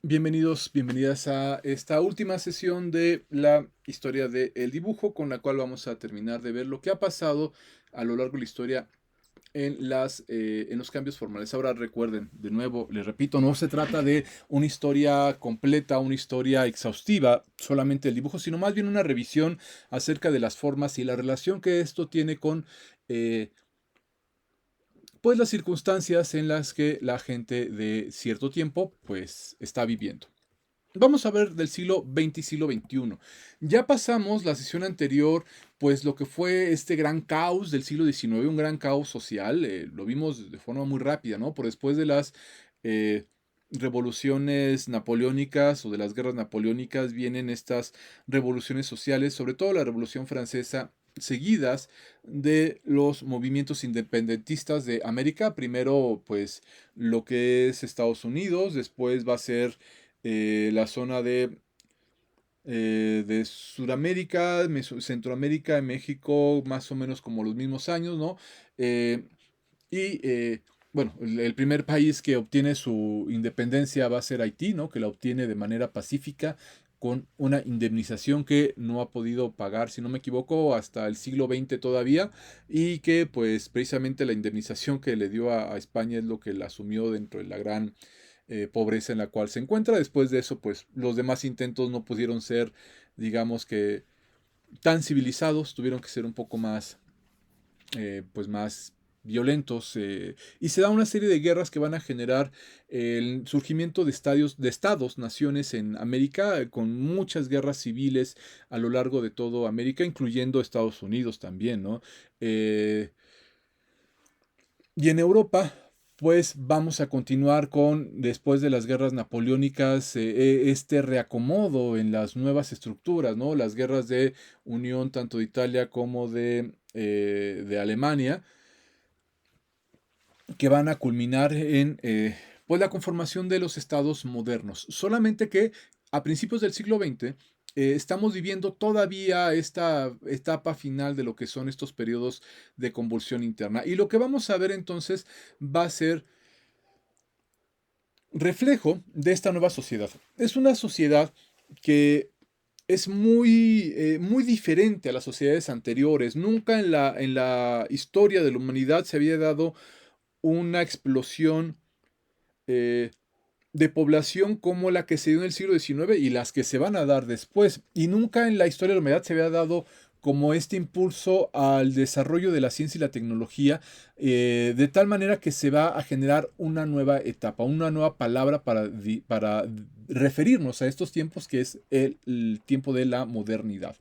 Bienvenidos, bienvenidas a esta última sesión de la historia del dibujo, con la cual vamos a terminar de ver lo que ha pasado a lo largo de la historia en los cambios formales. Ahora recuerden, de nuevo, les repito, no se trata de una historia completa, una historia exhaustiva, solamente el dibujo, sino más bien una revisión acerca de las formas y la relación que esto tiene con eh, pues las circunstancias en las que la gente de cierto tiempo pues está viviendo. Vamos a ver del siglo XX y siglo XXI. Ya pasamos la sesión anterior, pues lo que fue este gran caos del siglo XIX, un gran caos social, lo vimos de forma muy rápida, ¿no? Por después de las eh, revoluciones napoleónicas o de las guerras napoleónicas vienen estas revoluciones sociales, sobre todo la Revolución Francesa, seguidas de los movimientos independentistas de América. Primero, pues lo que es Estados Unidos, después va a ser la zona de Sudamérica, Centroamérica, México, más o menos como los mismos años, ¿no? Eh, y bueno, el primer país que obtiene su independencia va a ser Haití, ¿no? Que la obtiene de manera pacífica con una indemnización que no ha podido pagar, si no me equivoco, hasta el siglo XX todavía, y que pues precisamente la indemnización que le dio a España es lo que la asumió dentro de la gran pobreza en la cual se encuentra. Después de eso, pues los demás intentos no pudieron ser, digamos que, tan civilizados, tuvieron que ser un poco más, pues más violentos, y se da una serie de guerras que van a generar el surgimiento de estados, naciones en América, con muchas guerras civiles a lo largo de todo América, incluyendo Estados Unidos también, ¿no? Eh, y en Europa, pues vamos a continuar con, después de las guerras napoleónicas, este reacomodo en las nuevas estructuras, ¿no? Las guerras de unión tanto de Italia como de Alemania, que van a culminar en pues la conformación de los estados modernos. Solamente que a principios del siglo XX estamos viviendo todavía esta etapa final de lo que son estos periodos de convulsión interna. Y lo que vamos a ver entonces va a ser reflejo de esta nueva sociedad. Es una sociedad que es muy diferente a las sociedades anteriores. Nunca en la historia de la humanidad se había dado una explosión eh, de población como la que se dio en el siglo XIX y las que se van a dar después. Y nunca en la historia de la humanidad se había dado como este impulso al desarrollo de la ciencia y la tecnología, de tal manera que se va a generar una nueva etapa, una nueva palabra para referirnos a estos tiempos, que es el tiempo de la modernidad.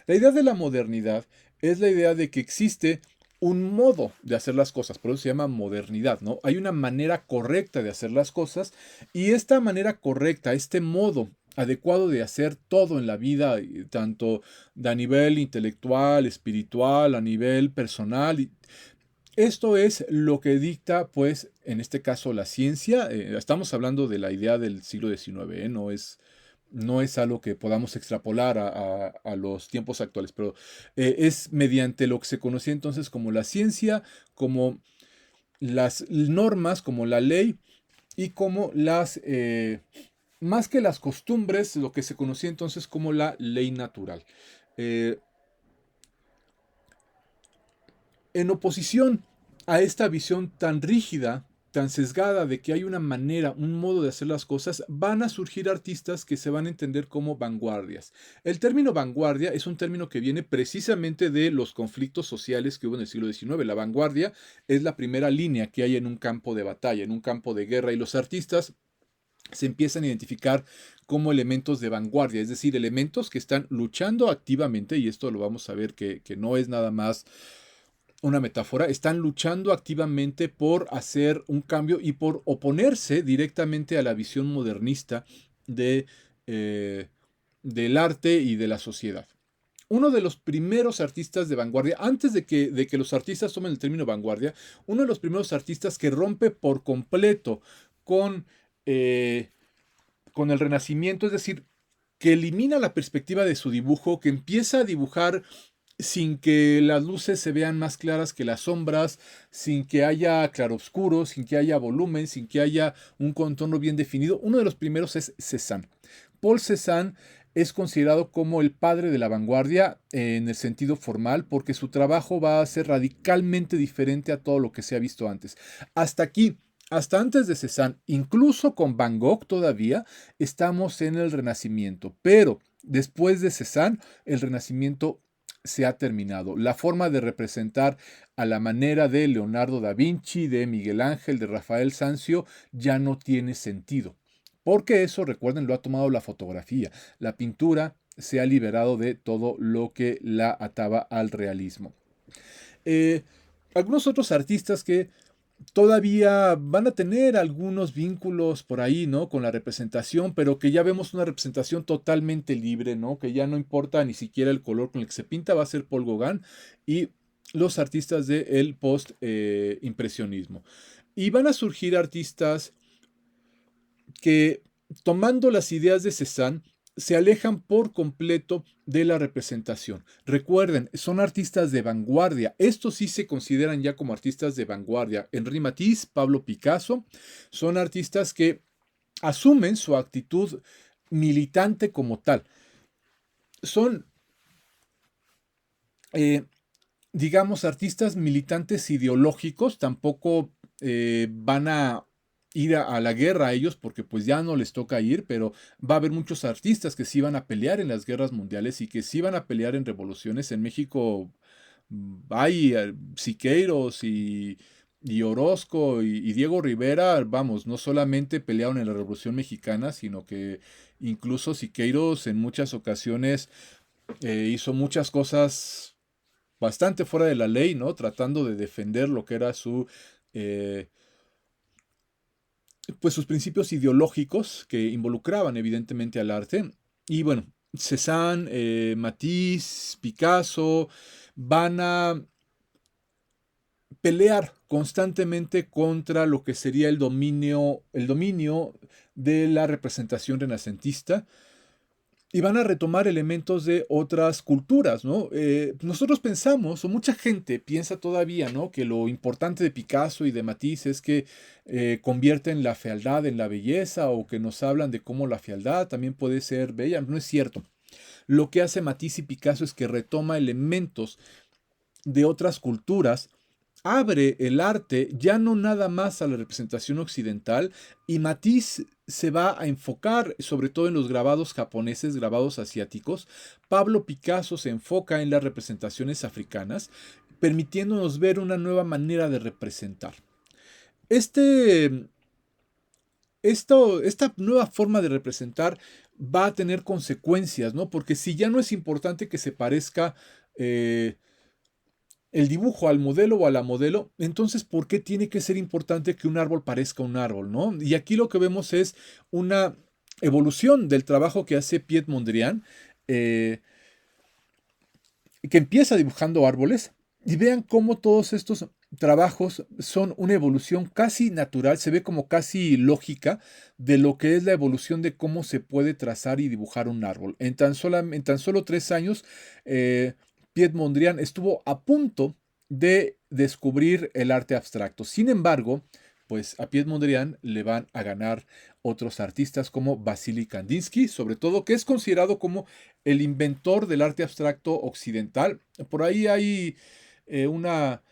La idea de la modernidad es la idea de que existe un modo de hacer las cosas, por eso se llama modernidad, ¿no? Hay una manera correcta de hacer las cosas y esta manera correcta, este modo adecuado de hacer todo en la vida, tanto a nivel intelectual, espiritual, a nivel personal, esto es lo que dicta, pues, en este caso la ciencia. Estamos hablando de la idea del siglo XIX, ¿eh? No es algo que podamos extrapolar a los tiempos actuales, pero es mediante lo que se conocía entonces como la ciencia, como las normas, como la ley y como más que las costumbres, lo que se conocía entonces como la ley natural. Eh, en oposición a esta visión tan rígida, tan sesgada de que hay una manera, un modo de hacer las cosas, van a surgir artistas que se van a entender como vanguardias. El término vanguardia es un término que viene precisamente de los conflictos sociales que hubo en el siglo XIX. La vanguardia es la primera línea que hay en un campo de batalla, en un campo de guerra, y los artistas se empiezan a identificar como elementos de vanguardia, es decir, elementos que están luchando activamente, y esto lo vamos a ver que no es nada más una metáfora, están luchando activamente por hacer un cambio y por oponerse directamente a la visión modernista de, eh, del arte y de la sociedad. Uno de los primeros artistas de vanguardia, antes de que los artistas tomen el término vanguardia, uno de los primeros artistas que rompe por completo con, eh, con el Renacimiento, es decir, que elimina la perspectiva de su dibujo, que empieza a dibujar sin que las luces se vean más claras que las sombras, sin que haya claroscuro, sin que haya volumen, sin que haya un contorno bien definido. Uno de los primeros es Cézanne. Paul Cézanne es considerado como el padre de la vanguardia en el sentido formal, porque su trabajo va a ser radicalmente diferente a todo lo que se ha visto antes. Hasta aquí, hasta antes de Cézanne, incluso con Van Gogh todavía, estamos en el Renacimiento, pero después de Cézanne, el Renacimiento se ha terminado. La forma de representar a la manera de Leonardo da Vinci, de Miguel Ángel, de Rafael Sanzio, ya no tiene sentido. Porque eso, recuerden, lo ha tomado la fotografía. La pintura se ha liberado de todo lo que la ataba al realismo. Eh, Algunos otros artistas que todavía van a tener algunos vínculos por ahí, ¿no? Con la representación, pero que ya vemos una representación totalmente libre, ¿no? Que ya no importa ni siquiera el color con el que se pinta, va a ser Paul Gauguin y los artistas del post-impresionismo. Y van a surgir artistas que, tomando las ideas de Cézanne, se alejan por completo de la representación. Recuerden, son artistas de vanguardia. Estos sí se consideran ya como artistas de vanguardia. Henri Matisse, Pablo Picasso, son artistas que asumen su actitud militante como tal. Son, eh, digamos, artistas militantes ideológicos, tampoco van a ir a la guerra a ellos porque pues ya no les toca ir, pero va a haber muchos artistas que sí van a pelear en las guerras mundiales y que sí van a pelear en revoluciones. En México hay Siqueiros y Orozco y Diego Rivera, vamos, no solamente pelearon en la Revolución Mexicana, sino que incluso Siqueiros en muchas ocasiones hizo muchas cosas bastante fuera de la ley, ¿no? Tratando de defender lo que era eh, pues sus principios ideológicos que involucraban evidentemente al arte. Y bueno, Cézanne, Matisse, Picasso van a pelear constantemente contra lo que sería el dominio de la representación renacentista y van a retomar elementos de otras culturas, ¿no? Nosotros pensamos, o mucha gente piensa todavía, ¿no? Que lo importante de Picasso y de Matisse es que convierten la fealdad en la belleza o que nos hablan de cómo la fealdad también puede ser bella. No es cierto. Lo que hace Matisse y Picasso es que retoma elementos de otras culturas, abre el arte ya no nada más a la representación occidental y Matisse se va a enfocar sobre todo en los grabados japoneses, grabados asiáticos. Pablo Picasso se enfoca en las representaciones africanas, permitiéndonos ver una nueva manera de representar. Este, esta nueva forma de representar va a tener consecuencias, ¿no? Porque si ya no es importante que se parezca el dibujo al modelo o a la modelo, entonces ¿por qué tiene que ser importante que un árbol parezca un árbol, ¿no? Y aquí lo que vemos es una evolución del trabajo que hace Piet Mondrian, eh, que empieza dibujando árboles, y vean cómo todos estos trabajos son una evolución casi natural, se ve como casi lógica de lo que es la evolución de cómo se puede trazar y dibujar un árbol. En tan solo 3 años, Piet Mondrian estuvo a punto de descubrir el arte abstracto. Sin embargo, pues a Piet Mondrian le van a ganar otros artistas como Vasily Kandinsky, sobre todo, que es considerado como el inventor del arte abstracto occidental. Por ahí hay una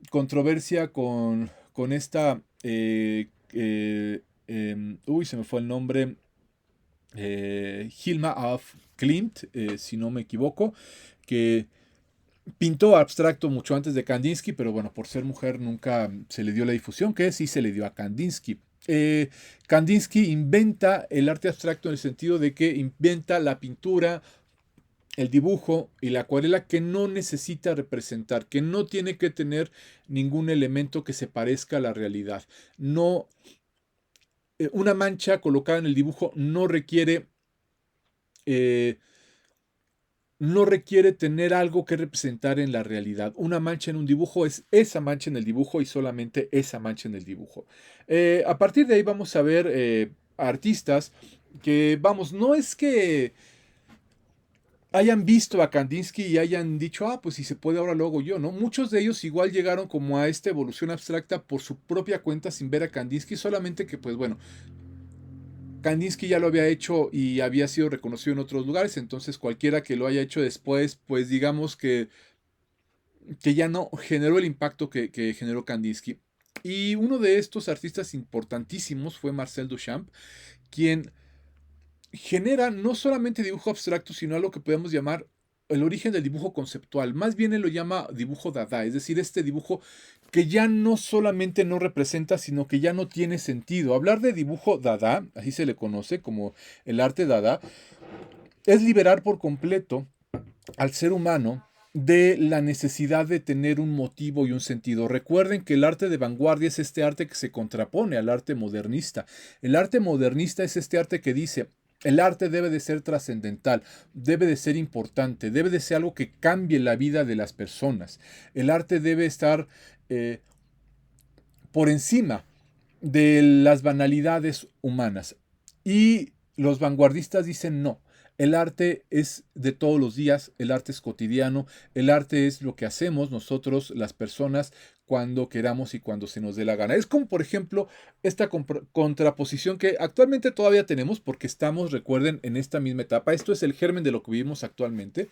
controversia con esta, uy, se me fue el nombre, Hilma af Klint, si no me equivoco, que pintó abstracto mucho antes de Kandinsky, pero bueno, por ser mujer nunca se le dio la difusión que sí se le dio a Kandinsky. Kandinsky inventa el arte abstracto en el sentido de que inventa la pintura, el dibujo y la acuarela que no necesita representar, que no tiene que tener ningún elemento que se parezca a la realidad. No, una mancha colocada en el dibujo eh, no requiere tener algo que representar en la realidad. Una mancha en un dibujo es esa mancha en el dibujo y solamente esa mancha en el dibujo. A partir de ahí vamos a ver artistas que, vamos, no es que hayan visto a Kandinsky y hayan dicho, ah, pues si se puede, ahora lo hago yo, ¿no? Muchos de ellos igual llegaron como a esta evolución abstracta por su propia cuenta sin ver a Kandinsky, solamente que, pues bueno, Kandinsky ya lo había hecho y había sido reconocido en otros lugares, entonces cualquiera que lo haya hecho después, pues digamos que ya no generó el impacto que generó Kandinsky. Y uno de estos artistas importantísimos fue Marcel Duchamp, quien genera no solamente dibujo abstracto, sino algo que podemos llamar el origen del dibujo conceptual. Más bien él lo llama dibujo dada, es decir, este dibujo que ya no solamente no representa, sino que ya no tiene sentido. Hablar de dibujo dada, así se le conoce como el arte dada, es liberar por completo al ser humano de la necesidad de tener un motivo y un sentido. Recuerden que el arte de vanguardia es este arte que se contrapone al arte modernista. El arte modernista es este arte que dice, el arte debe de ser trascendental, debe de ser importante, debe de ser algo que cambie la vida de las personas. El arte debe estar eh, por encima de las banalidades humanas. Y los vanguardistas dicen no. El arte es de todos los días, el arte es cotidiano, el arte es lo que hacemos nosotros, las personas, cuando queramos y cuando se nos dé la gana. Es como, por ejemplo, esta contraposición que actualmente todavía tenemos porque estamos, recuerden, en esta misma etapa. Esto es el germen de lo que vivimos actualmente.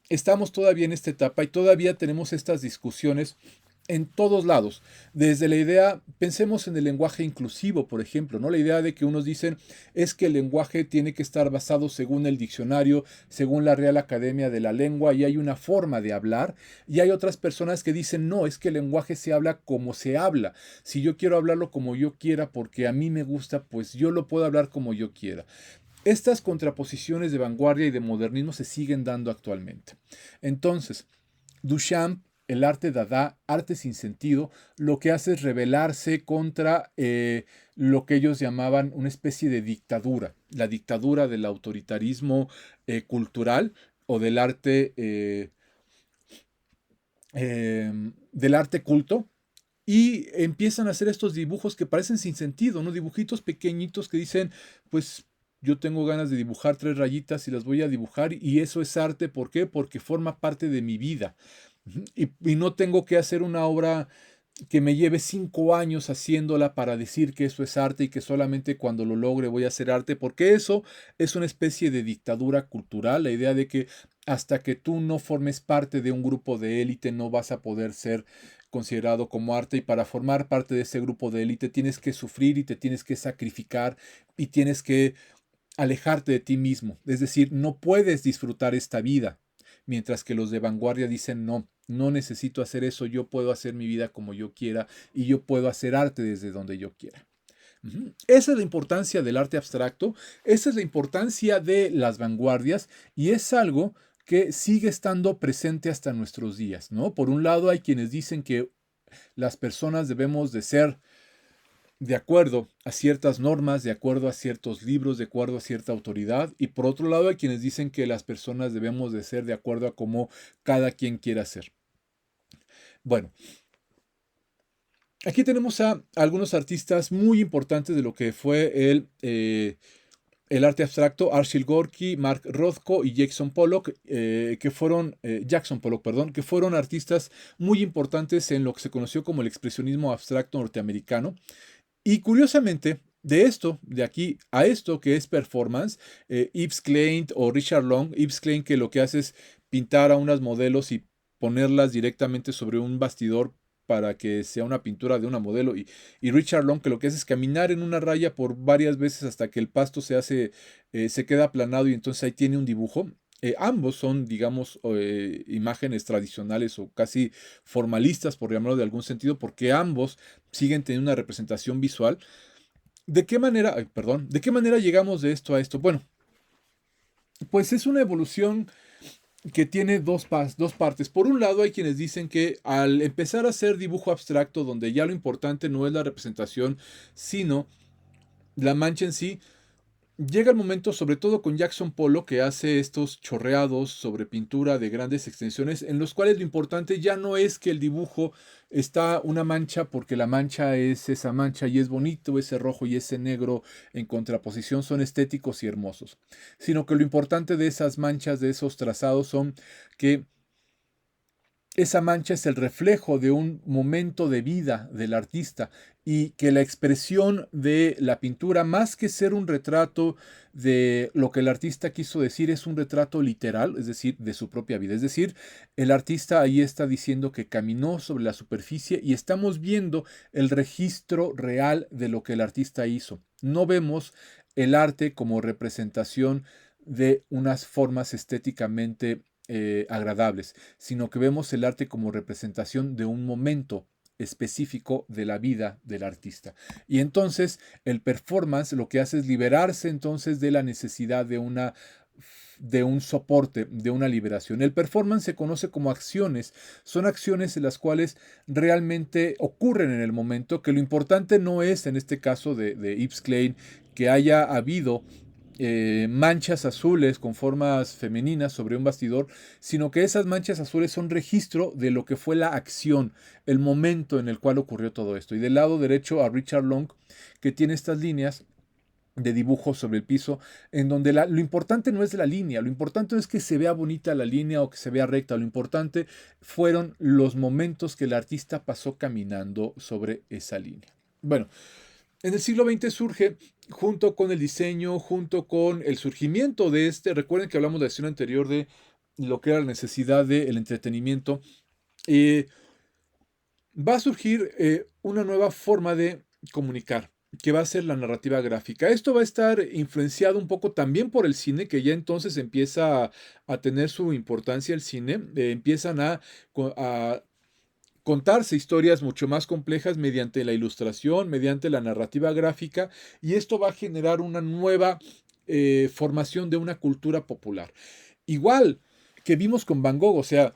Estamos todavía en esta etapa y todavía tenemos estas discusiones en todos lados. Desde la idea, pensemos en el lenguaje inclusivo, por ejemplo, ¿no? La idea de que unos dicen es que el lenguaje tiene que estar basado según el diccionario, según la Real Academia de la Lengua, y hay una forma de hablar, y hay otras personas que dicen, no, es que el lenguaje se habla como se habla. Si yo quiero hablarlo como yo quiera porque a mí me gusta, pues yo lo puedo hablar como yo quiera. Estas contraposiciones de vanguardia y de modernismo se siguen dando actualmente. Entonces, Duchamp, el arte dada, arte sin sentido, lo que hace es rebelarse contra lo que ellos llamaban una especie de dictadura, la dictadura del autoritarismo cultural o del arte culto, y empiezan a hacer estos dibujos que parecen sin sentido, ¿no? Dibujitos pequeñitos que dicen, pues yo tengo ganas de dibujar 3 rayitas y las voy a dibujar y eso es arte. ¿Por qué? Porque forma parte de mi vida. Ujú. Y no tengo que hacer una obra que me lleve 5 años haciéndola para decir que eso es arte y que solamente cuando lo logre voy a hacer arte, porque eso es una especie de dictadura cultural, la idea de que hasta que tú no formes parte de un grupo de élite no vas a poder ser considerado como arte, y para formar parte de ese grupo de élite tienes que sufrir y te tienes que sacrificar y tienes que alejarte de ti mismo, es decir, no puedes disfrutar esta vida, mientras que los de vanguardia dicen no, no necesito hacer eso, yo puedo hacer mi vida como yo quiera y yo puedo hacer arte desde donde yo quiera. Ujú. Esa es la importancia del arte abstracto, esa es la importancia de las vanguardias y es algo que sigue estando presente hasta nuestros días, ¿no? Por un lado hay quienes dicen que las personas debemos de ser de acuerdo a ciertas normas, de acuerdo a ciertos libros, de acuerdo a cierta autoridad. Y por otro lado hay quienes dicen que las personas debemos de ser de acuerdo a cómo cada quien quiera ser. Bueno, aquí tenemos a algunos artistas muy importantes de lo que fue el arte abstracto: Arshil Gorky, Mark Rothko y Jackson Pollock, perdón, que fueron artistas muy importantes en lo que se conoció como el expresionismo abstracto norteamericano. Y curiosamente, de esto, de aquí a esto que es performance, Yves Klein o Richard Long, Yves Klein que lo que hace es pintar a unas modelos y ponerlas directamente sobre un bastidor para que sea una pintura de una modelo, y Richard Long que lo que hace es caminar en una raya por varias veces hasta que el pasto se queda aplanado y entonces ahí tiene un dibujo. Ambos son, digamos, imágenes tradicionales o casi formalistas, por llamarlo de algún sentido, porque ambos siguen teniendo una representación visual. ¿De qué manera, ay, perdón, de qué manera llegamos de esto a esto? Bueno, pues es una evolución que tiene dos partes. Por un lado, hay quienes dicen que al empezar a hacer dibujo abstracto, donde ya lo importante no es la representación, sino la mancha en sí, llega el momento, sobre todo con Jackson Pollock, que hace estos chorreados sobre pintura de grandes extensiones, en los cuales lo importante ya no es que el dibujo está una mancha, porque la mancha es esa mancha y es bonito, ese rojo y ese negro en contraposición son estéticos y hermosos, sino que lo importante de esas manchas, de esos trazados, son que esa mancha es el reflejo de un momento de vida del artista y que la expresión de la pintura, más que ser un retrato de lo que el artista quiso decir, es un retrato literal, es decir, de su propia vida. Es decir, el artista ahí está diciendo que caminó sobre la superficie y estamos viendo el registro real de lo que el artista hizo. No vemos el arte como representación de unas formas estéticamente agradables, sino que vemos el arte como representación de un momento específico de la vida del artista. Y entonces el performance lo que hace es liberarse entonces de la necesidad de un soporte, de una liberación. El performance se conoce como acciones, son acciones en las cuales realmente ocurren en el momento, que lo importante no es, en este caso de Yves Klein, que haya habido manchas azules con formas femeninas sobre un bastidor, sino que esas manchas azules son registro de lo que fue la acción, el momento en el cual ocurrió todo esto. Y del lado derecho a Richard Long, que tiene estas líneas de dibujo sobre el piso, en donde lo importante no es la línea, lo importante no es que se vea bonita la línea o que se vea recta, lo importante fueron los momentos que el artista pasó caminando sobre esa línea. Bueno, en el siglo XX surge, junto con el diseño, junto con el surgimiento de recuerden que hablamos de la sesión anterior de lo que era la necesidad del entretenimiento, eh, va a surgir una nueva forma de comunicar, que va a ser la narrativa gráfica. Esto va a estar influenciado un poco también por el cine, que ya entonces empieza a tener su importancia el cine, empiezan a contarse historias mucho más complejas mediante la ilustración, mediante la narrativa gráfica, y esto va a generar una nueva formación de una cultura popular. Igual que vimos con Van Gogh, o sea,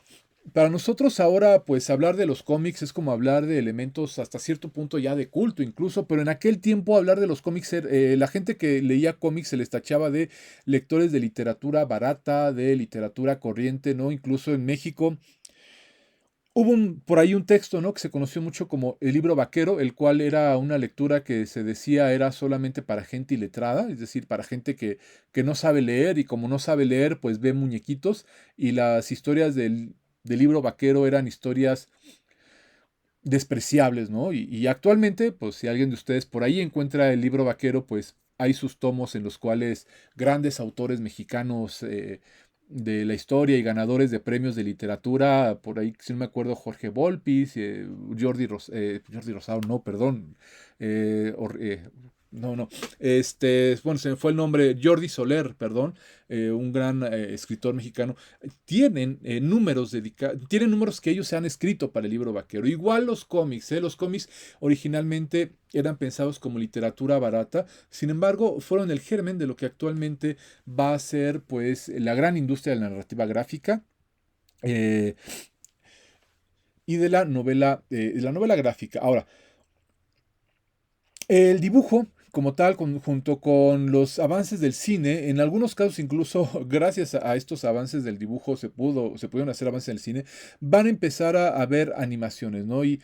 para nosotros ahora, pues hablar de los cómics es como hablar de elementos hasta cierto punto ya de culto incluso, pero en aquel tiempo hablar de los cómics, la gente que leía cómics se les tachaba de lectores de literatura barata, de literatura corriente, ¿no? Incluso en México hubo por ahí un texto, ¿no? Que se conoció mucho como el libro vaquero, el cual era una lectura que se decía era solamente para gente iletrada, es decir, para gente que no sabe leer y como no sabe leer, pues ve muñequitos y las historias del libro vaquero eran historias despreciables, ¿no? Y actualmente, pues si alguien de ustedes por ahí encuentra el libro vaquero, pues hay sus tomos en los cuales grandes autores mexicanos de la historia y ganadores de premios de literatura, por ahí, si no me acuerdo, Jorge Volpis, Jordi Rosado, no, perdón, no, no, bueno, se me fue el nombre, Jordi Soler, perdón, un gran escritor mexicano, tienen números que ellos se han escrito para el libro vaquero. Igual los cómics originalmente eran pensados como literatura barata, sin embargo, fueron el germen de lo que actualmente va a ser pues la gran industria de la narrativa gráfica eh, y de la novela gráfica. Ahora, el dibujo, como tal, junto con los avances del cine, en algunos casos incluso gracias a estos avances del dibujo se pudieron hacer avances en el cine, van a empezar a ver animaciones, ¿no? Y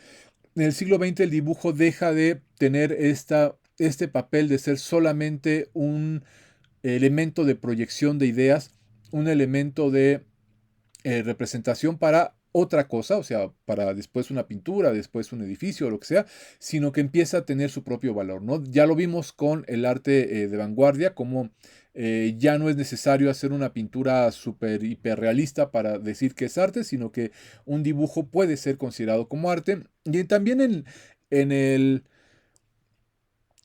en el siglo XX el dibujo deja de tener este papel de ser solamente un elemento de proyección de ideas, un elemento de representación para otra cosa, o sea, para después una pintura, después un edificio o lo que sea, sino que empieza a tener su propio valor, ¿no? Ya lo vimos con el arte de vanguardia, como ya no es necesario hacer una pintura súper hiperrealista para decir que es arte, sino que un dibujo puede ser considerado como arte. Y también en el,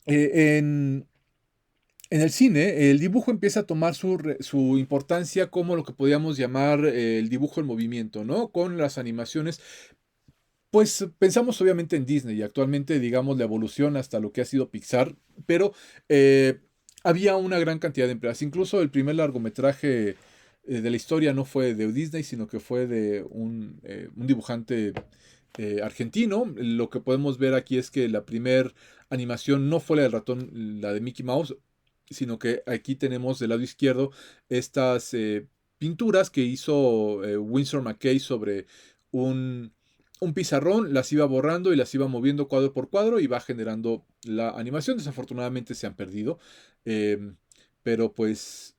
eh, en, en el cine, el dibujo empieza a tomar su importancia como lo que podríamos llamar el dibujo en movimiento, ¿no? Con las animaciones. Pues pensamos obviamente en Disney y actualmente, digamos, la evolución hasta lo que ha sido Pixar, pero había una gran cantidad de empresas. Incluso el primer largometraje de la historia no fue de Disney, sino que fue de un dibujante argentino. Lo que podemos ver aquí es que la primer animación no fue la del ratón, la de Mickey Mouse, sino que aquí tenemos del lado izquierdo estas pinturas que hizo Winsor McCay sobre un, un pizarrón, las iba borrando y las iba moviendo cuadro por cuadro y va generando la animación. Desafortunadamente se han perdido, eh, pero pues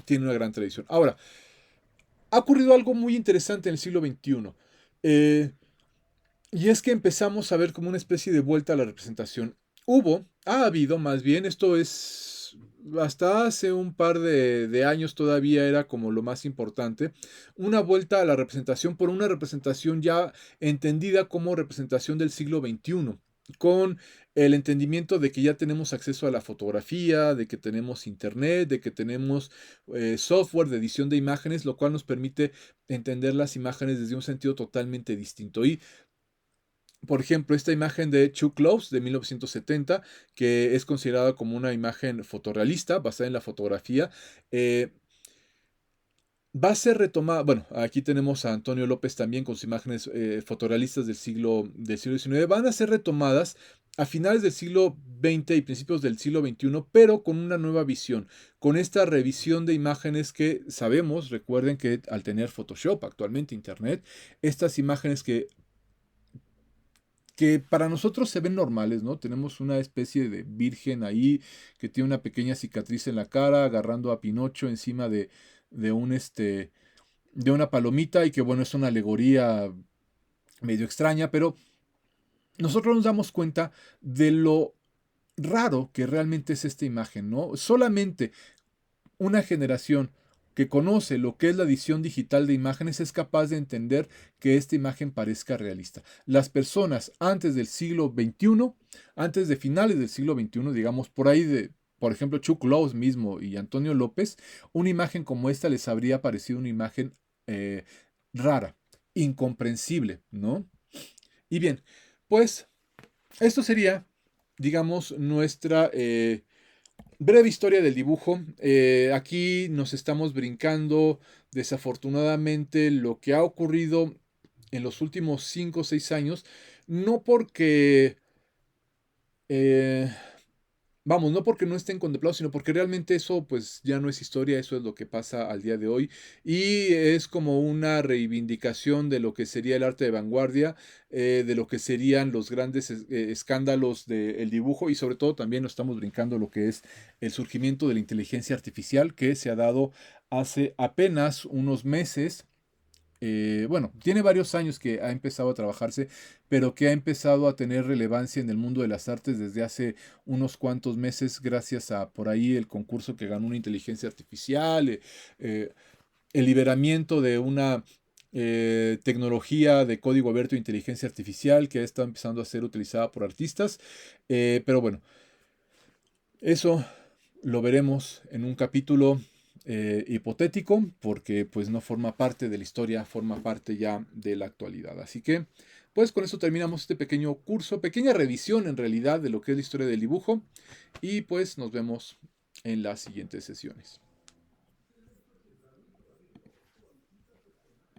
tiene una gran tradición. Ahora, ha ocurrido algo muy interesante en el siglo XXI. eh, y es que empezamos a ver como una especie de vuelta a la representación. Ha habido más bien, esto es, hasta hace un par de años todavía era como lo más importante, una vuelta a la representación por una representación ya entendida como representación del siglo XXI, con el entendimiento de que ya tenemos acceso a la fotografía, de que tenemos internet, de que tenemos software de edición de imágenes, lo cual nos permite entender las imágenes desde un sentido totalmente distinto. Y por ejemplo, esta imagen de Chuck Close de 1970, que es considerada como una imagen fotorrealista, basada en la fotografía, eh, va a ser retomada. Bueno, aquí tenemos a Antonio López también con sus imágenes fotorrealistas del siglo XIX. Van a ser retomadas a finales del siglo XX y principios del siglo XXI, pero con una nueva visión, con esta revisión de imágenes que sabemos, recuerden que al tener Photoshop, actualmente Internet, estas imágenes que para nosotros se ven normales, ¿no? Tenemos una especie de virgen ahí que tiene una pequeña cicatriz en la cara, agarrando a Pinocho encima de un de una palomita y que bueno, es una alegoría medio extraña, pero nosotros nos damos cuenta de lo raro que realmente es esta imagen, ¿no? Solamente una generación que conoce lo que es la edición digital de imágenes es capaz de entender que esta imagen parezca realista. Las personas antes del siglo XXI, antes de finales del siglo XXI, digamos por ahí de, por ejemplo, Chuck Close mismo y Antonio López, una imagen como esta les habría parecido una imagen eh, rara, incomprensible, ¿no? Y bien, pues esto sería, digamos, nuestra breve historia del dibujo. Aquí nos estamos brincando, desafortunadamente, lo que ha ocurrido en los últimos 5 o 6 años, no porque, eh, vamos, no porque no estén contemplados, sino porque realmente eso pues ya no es historia, eso es lo que pasa al día de hoy y es como una reivindicación de lo que sería el arte de vanguardia, de lo que serían los grandes escándalos del dibujo y sobre todo también nos estamos brincando lo que es el surgimiento de la inteligencia artificial que se ha dado hace apenas unos meses. Bueno, tiene varios años que ha empezado a trabajarse, pero que ha empezado a tener relevancia en el mundo de las artes desde hace unos cuantos meses, gracias a por ahí el concurso que ganó una inteligencia artificial, eh, el liberamiento de una tecnología de código abierto de inteligencia artificial que está empezando a ser utilizada por artistas. Pero bueno, eso lo veremos en un capítulo hipotético porque pues no forma parte de la historia, forma parte ya de la actualidad. Así que pues con eso terminamos este pequeño curso, pequeña revisión en realidad de lo que es la historia del dibujo y pues nos vemos en las siguientes sesiones.